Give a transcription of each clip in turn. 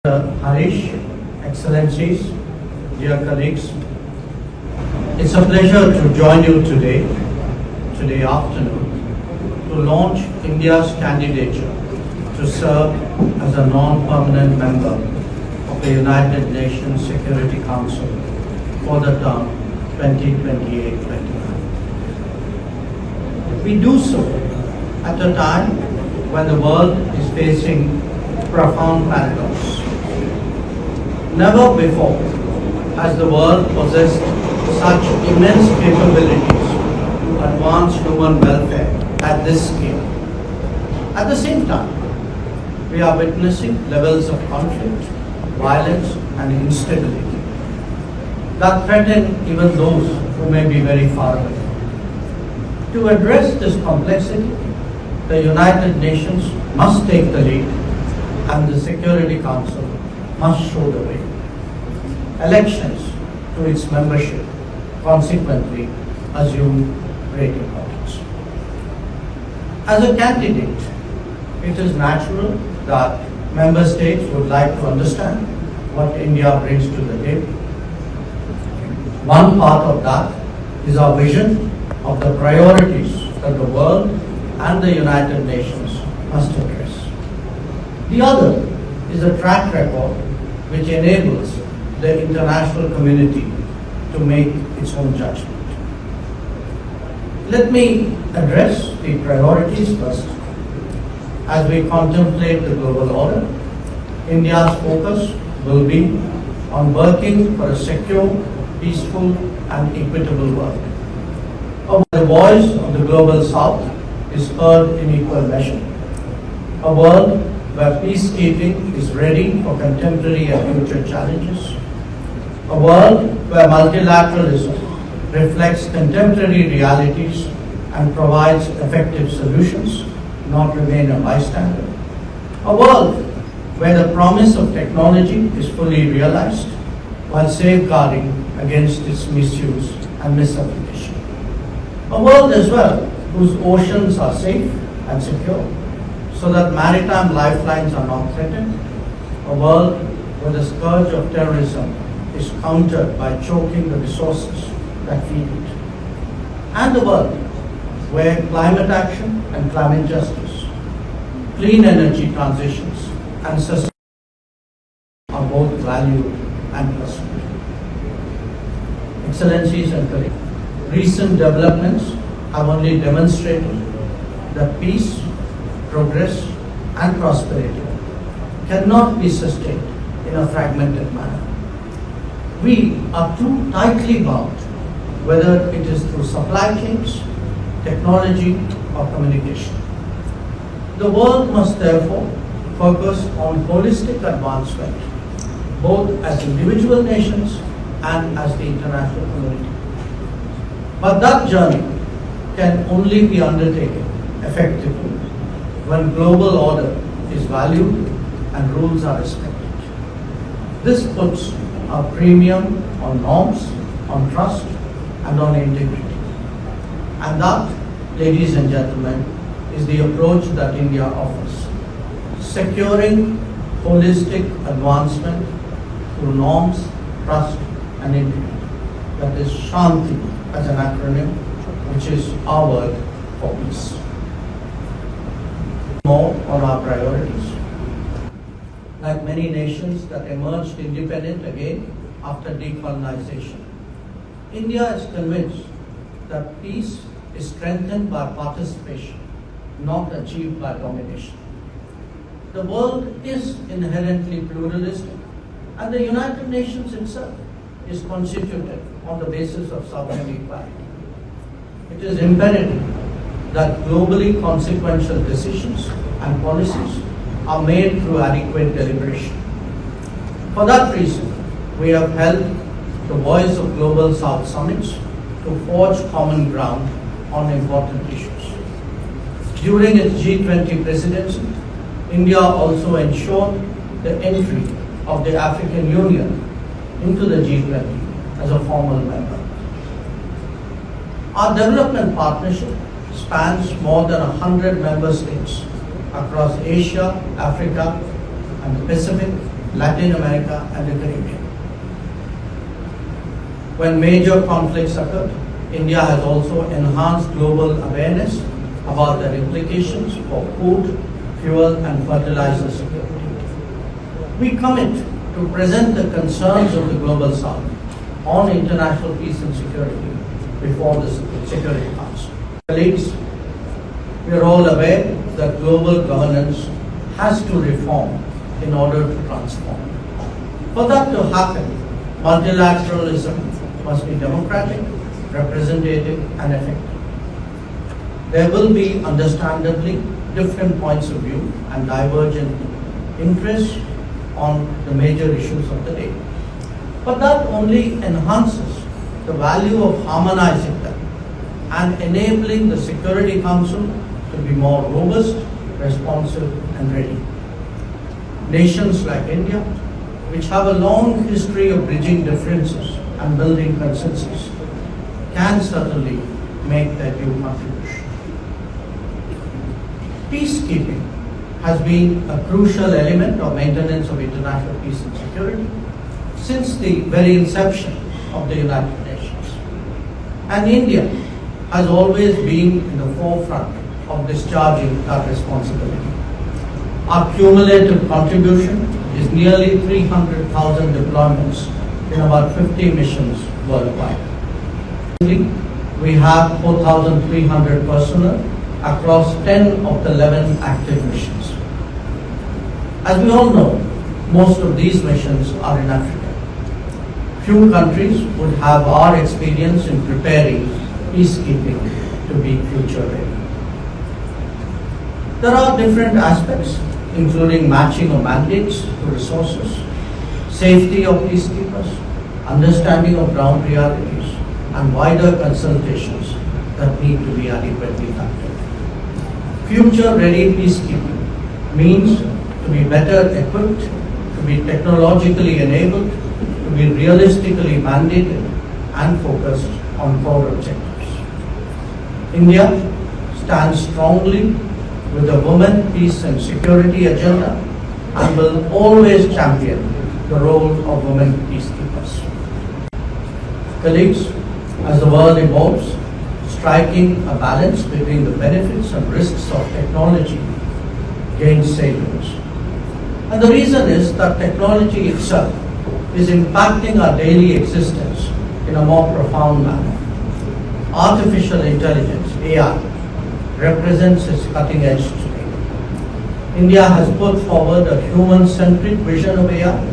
Harish, Excellencies, dear colleagues, it's a pleasure to join you today afternoon, to launch India's candidature to serve as a non-permanent member of the United Nations Security Council for the term 2028-29. We do so at a time when the world is facing profound paradox. Never before has the world possessed such immense capabilities to advance human welfare at this scale. At the same time, we are witnessing levels of conflict, violence, and instability that threaten even those who may be very far away. To address this complexity, the United Nations must take the lead, and the Security Council must show the way. Elections to its membership consequently assume great importance. As a candidate, it is natural that member states would like to understand what India brings to the table. One part of that is our vision of the priorities that the world and the United Nations must address. The other is a track record which enables the international community to make its own judgment. Let me address the priorities first. As we contemplate the global order, India's focus will be on working for a secure, peaceful, and equitable world. The voice of the global south is heard in equal measure. A world where peacekeeping is ready for contemporary and future challenges. A world where multilateralism reflects contemporary realities and provides effective solutions, not remain a bystander. A world where the promise of technology is fully realized while safeguarding against its misuse and misapplication. A world as well whose oceans are safe and secure, so that maritime lifelines are not threatened. A world where the scourge of terrorism is countered by choking the resources that feed it. And a world where climate action and climate justice, clean energy transitions, and sustainability are both valued and pursued. Excellencies and colleagues, recent developments have only demonstrated that peace, progress, and prosperity cannot be sustained in a fragmented manner. We are too tightly bound, whether it is through supply chains, technology, or communication. The world must therefore focus on holistic advancement, both as individual nations and as the international community. But that journey can only be undertaken effectively when global order is valued and rules are respected. This puts a premium on norms, on trust, and on integrity. And that, ladies and gentlemen, is the approach that India offers. Securing holistic advancement through norms, trust, and integrity. That is Shanti as an acronym, which is our word for peace. More on our priorities. Like many nations that emerged independent again after decolonization, India is convinced that peace is strengthened by participation, not achieved by domination. The world is inherently pluralistic, and the United Nations itself is constituted on the basis of sovereign equality. It is imperative that globally consequential decisions and policies are made through adequate deliberation. For that reason, we have held the Voice of Global South summits to forge common ground on important issues. During its G20 presidency, India also ensured the entry of the African Union into the G20 as a formal member. Our development partnership spans more than 100 member states across Asia, Africa, and the Pacific, Latin America, and the Caribbean. When major conflicts occurred, India has also enhanced global awareness about the implications for food, fuel, and fertilizer security. We commit to present the concerns of the Global South on international peace and security before the Security Council. Colleagues, we are all aware that global governance has to reform in order to transform. For that to happen, multilateralism must be democratic, representative, and effective. There will be understandably different points of view and divergent interests on the major issues of the day. But that only enhances the value of harmonizing them and enabling the Security Council to be more robust, responsive, and ready. Nations like India, which have a long history of bridging differences and building consensus, can certainly make their due contribution. Peacekeeping has been a crucial element of maintenance of international peace and security since the very inception of the United Nations. And India has always been in the forefront of discharging that responsibility. Our cumulative contribution is nearly 300,000 deployments in about 50 missions worldwide. We have 4,300 personnel across 10 of the 11 active missions. As we all know, most of these missions are in Africa. Few countries would have our experience in preparing peacekeeping to be future ready. There are different aspects, including matching of mandates to resources, safety of peacekeepers, understanding of ground realities, and wider consultations that need to be adequately factored. Future-ready peacekeeping means to be better equipped, to be technologically enabled, to be realistically mandated and focused on core objectives. India stands strongly with the Women, Peace and Security agenda and will always champion the role of women peacekeepers. Colleagues, as the world evolves, striking a balance between the benefits and risks of technology gains salience. And the reason is that technology itself is impacting our daily existence in a more profound manner. Artificial intelligence, AI, represents its cutting edge today. India has put forward a human-centric vision of AI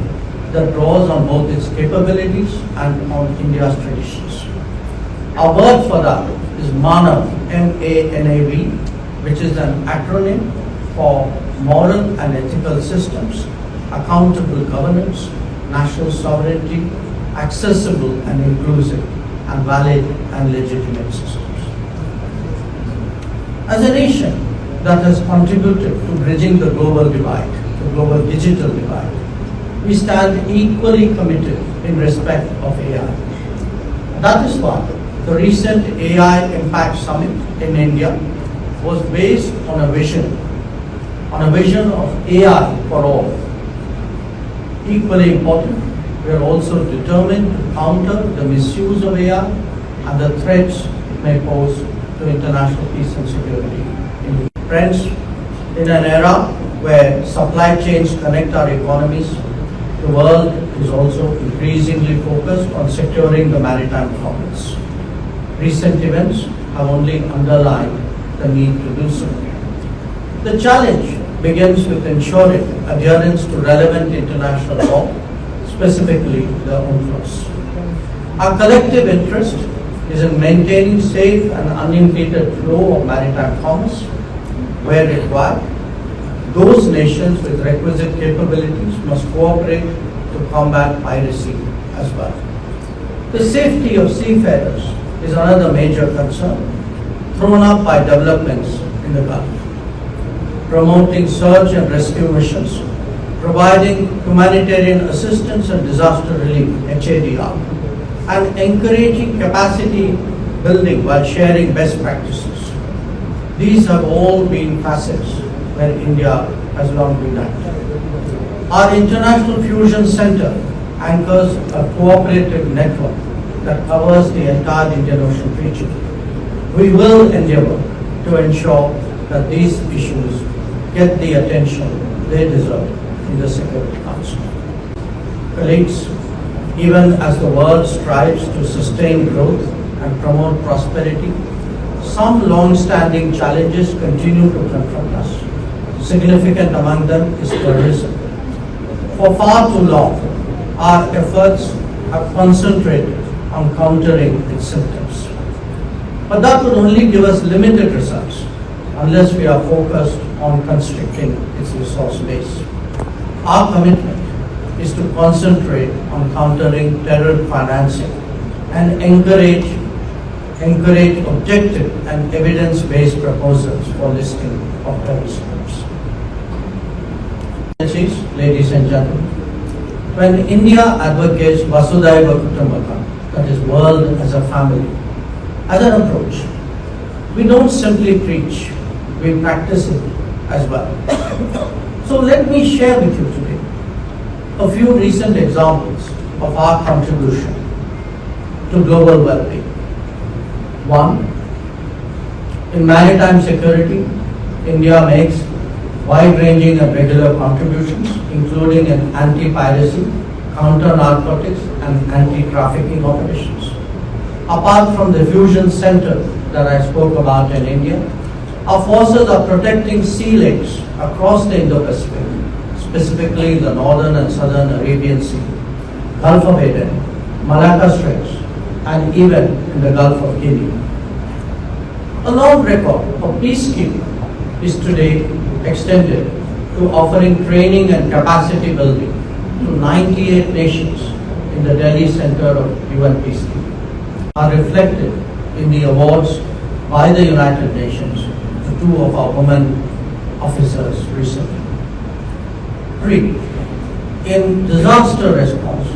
that draws on both its capabilities and on India's traditions. Our word for that is MANAV, M-A-N-A-V, which is an acronym for Moral and Ethical Systems, Accountable Governance, National Sovereignty, Accessible and Inclusive, and Valid and Legitimate Systems. As a nation that has contributed to bridging the global divide, the global digital divide, we stand equally committed in respect of AI. That is why the recent AI Impact Summit in India was based on a vision of AI for all. Equally important, we are also determined to counter the misuse of AI and the threats it may pose to international peace and security. Friends, in an era where supply chains connect our economies, the world is also increasingly focused on securing the maritime commerce. Recent events have only underlined the need to do so. The challenge begins with ensuring adherence to relevant international law, specifically the UNCLOS. Our collective interest is in maintaining safe and unimpeded flow of maritime commerce where required. Those nations with requisite capabilities must cooperate to combat piracy as well. The safety of seafarers is another major concern thrown up by developments in the Gulf. Promoting search and rescue missions, providing humanitarian assistance and disaster relief, HADR, and encouraging capacity building while sharing best practices. These have all been facets where India has long been active. Our International Fusion Center anchors a cooperative network that covers the entire Indian Ocean region. We will endeavor to ensure that these issues get the attention they deserve in the Security Council. Colleagues, even as the world strives to sustain growth and promote prosperity, some long-standing challenges continue to confront us. Significant among them is terrorism. For far too long, our efforts have concentrated on countering its symptoms. But that would only give us limited results unless we are focused on constricting its resource base. Our commitment is to concentrate on countering terror financing and encourage objective and evidence-based proposals for listing of terrorist groups. Ladies and gentlemen, when India advocates Vasudhaiva Kutumbakam, that is world as a family, as an approach, we don't simply preach, we practice it as well. So let me share with you today a few recent examples of our contribution to global well-being. One, in maritime security, India makes wide-ranging and regular contributions, including in anti-piracy, counter-narcotics, and anti-trafficking operations. Apart from the fusion center that I spoke about in India, our forces are protecting sea lanes across the Indo-Pacific, specifically the northern and southern Arabian Sea, Gulf of Aden, Malacca Straits, and even in the Gulf of Guinea. A long record of peacekeeping is today extended to offering training and capacity building to 98 nations in the Delhi Center of UN Peacekeeping, are reflected in the awards by the United Nations to two of our women officers recently. 3. In disaster response,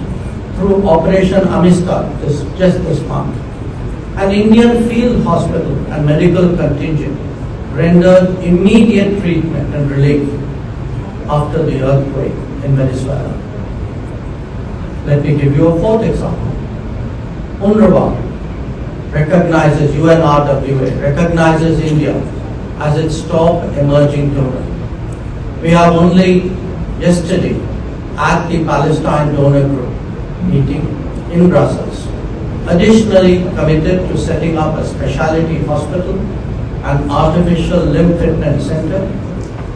through Operation Amistad just this month, an Indian field hospital and medical contingent rendered immediate treatment and relief after the earthquake in Venezuela. Let me give you a fourth example. UNRWA recognizes, UNRWA recognizes India as its top emerging donor. We have only yesterday at the Palestine Donor Group meeting in Brussels, additionally committed to setting up a specialty hospital, an artificial limb fitness center,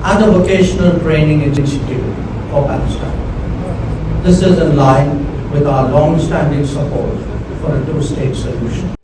and a vocational training institute for Palestine. This is in line with our long-standing support for a two-state solution.